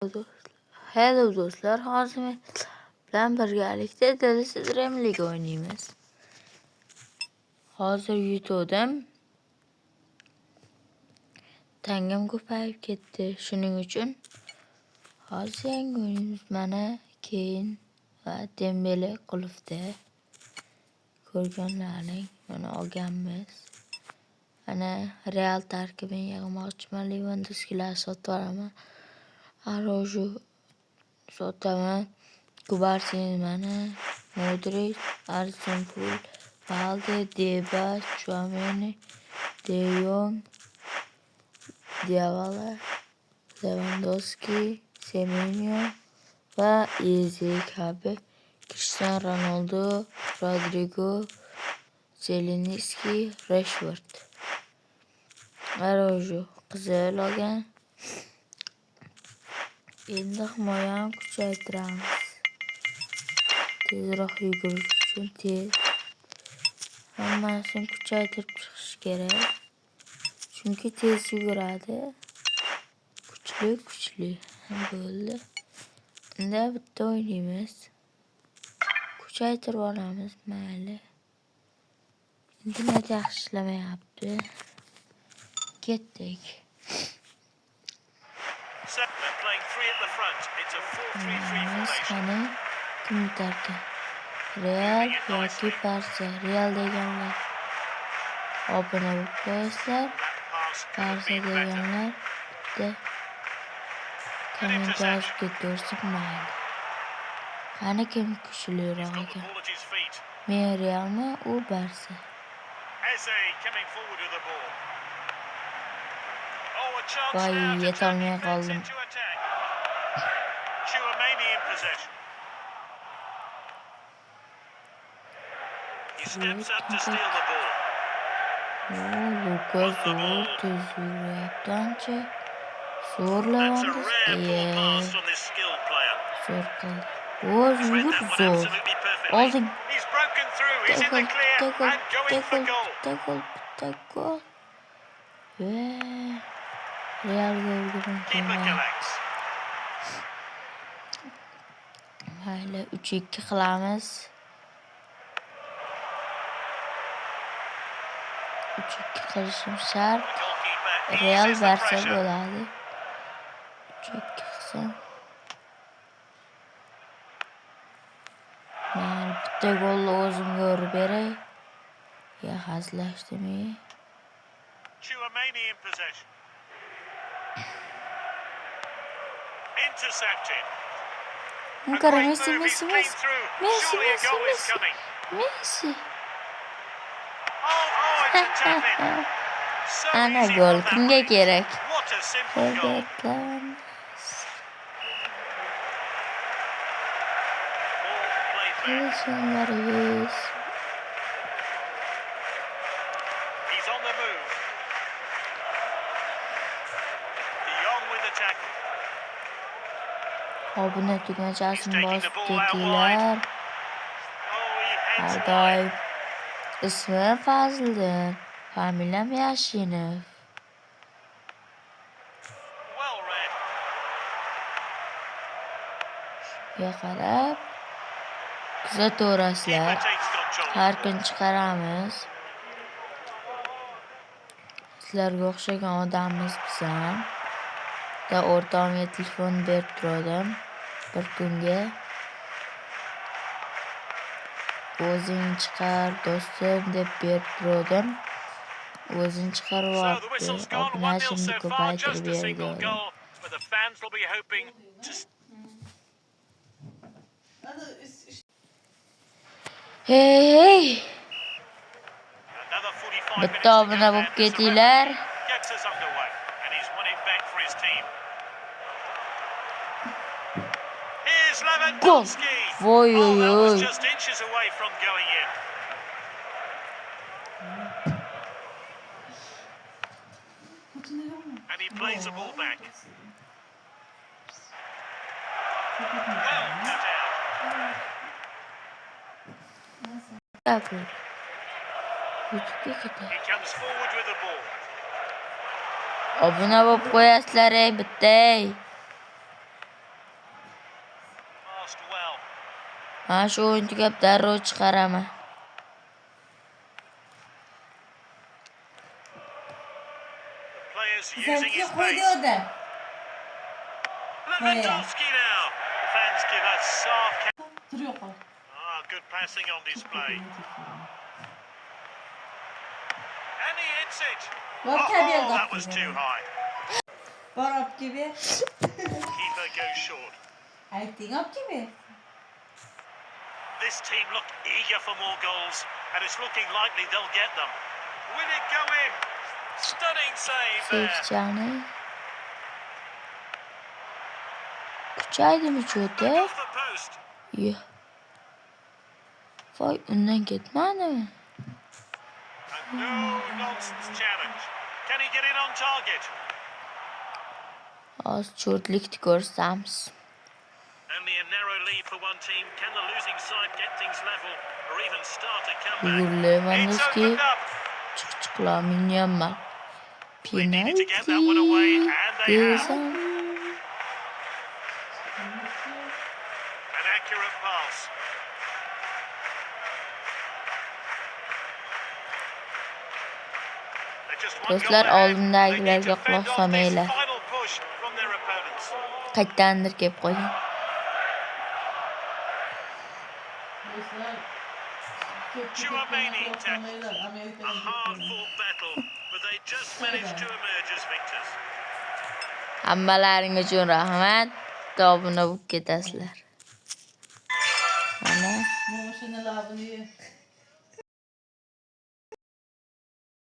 Hello do'stlar, hozir men bilan birgalikda Dallas Dream League o'ynaymiz. Hozir yutdim. Tangim ko'payib ketdi. Shuning uchun hozir yangi o'ynaymiz. Mana Keyn va Dembele qulfda. Ko'rganlaring, mana olganmiz. Mana Real tarkibini yig'moqchiman. Lewandowskilar sotib olaman. Arojo sotaman. Kubarsini mana Modric, Arsenal, Valde, Deba, Chouameni, De Jong, Dybala, Lewandowski, Semenyo va Eze kabi Cristiano Ronaldo, Rodrigo, Zelinski, Rashford. Arojo qizil olgan. Endi himoyani kuchaytiramiz. Tezroq yugurish uchun tez. Hammasini kuchaytirib chiqish kerak. Chunki tez yuguradi. Kuchli. Bo'ldi. Endi bitta o'ynaymiz. Kuchaytirib olamiz, mayli. Internet yaxshi ishlamayapti. Ketdik. Qani kim yutarkan? Real yoki Barsa? Real deganlar obuna bo'lib qo'yasizlar. Barsa deganlar bitta komment yozib ketaversin, mayli. Qani kim kuchliroq ekan? Men Realmi, u Barsa. Voy, yetolmay qoldim. Steps up to steal the ball. Lucas zo'r tez yurayapti ancha. Zo'r That's a Lewandowski. rare ball pass from this skilled player. Zo'r qildi. Read Zo'r that one zo'r. absolutely perfectly. Olding. He's broken through. He's in the clear and going for goal. Bitta gol. Real golga Keeper collects. Mayli, 3-2 qilamiz. 3-2 qilishim shart. The goalkeeper Real eases the Barsa pressure. bo'ladi. 3-2 qilsam. Men bitta golni o'zimga urib beray. Ya hazlashdimi? Chouameni in possession. Intercepted. Ankara Great Messi. move. He's clean through. Surely a goal is coming. Messi. Oh, it's a tap in. So Ana easy gol from that kimga range. kerak? What a simple goal. Robertlan. Ball played back. Kılıçanlarıyız. He's on the move. De Jong with the tackle. Abone tugmachasini He's taking bosib the ball out ketdilar. Oh, he heads Har wide. doim. Ismi Fazliddin. Familiyam Yashinov. Well read. Shunga qarab kuzataverasizlar. Keeper takes control. Har kun chiqaramiz. Sizlarga o'xshagan odammiz biz ham. Da o'rtamga telefon berib turdim. Bir kunga o'zing chiqar do'stim deb berib turdim. O'zing chiqarib So the yubordi. whistle's gone 1-0 Obunachimni so far. ko'paytirib Just a single berdi. goal, but the fans will be hoping to. Hey! Another 45 minutes Bitta to obuna go bo'lib then. This ketinglar. gets us underway, and he's won it back for his team. Here's Lewandowski. Voy, Oh, that voy. was just inches away from going in. And he plays the ball back. Well cut out. Yapın. YouTube'ga ketadi. He comes forward with the ball. Obuna bo'lib qo'yasizlar, bitta. passed well. Mana shu o'yin tugab darrov chiqaraman. The players Sen using kim his koydu pace. orada? Lewandowski now. The fans give us soft. Duruyor kol. Good passing on display. And he hits it. Yok tabii Oh, that was too high. Barap gibi. Keeper goes short. Aytingap gibi. This team look eager for more goals, and it's looking likely they'll get them. Will it go in? Stunning save there. Sevcanı. Kuchaydi mi Back cho'ti? off the post. Yo'q. Voy, undan ketmadimi? And no nonsense challenge. Can he get in on target? Hozir cho'tlikni ko'rsamiz. Only a narrow lead for one team. Can the losing side get things level or even start a comeback? Bugun It's Lewandowski opened up. chiqchiqlar minyapman. They needed to get that one away, and they have. desam. An accurate pass. They're just one Do'stlar, goal ahead. oldimdagilarga They need to fend quloq off this solmanglar. final push from their opponents. Qayerdandir kelib qolgan. Tchouaméni tackled. A hard-fought battle, but they just managed to emerge as victors. Hammalaring uchun rahmat. Obuna bo'lib ketasizlar. Mana Mo'shini labini ye.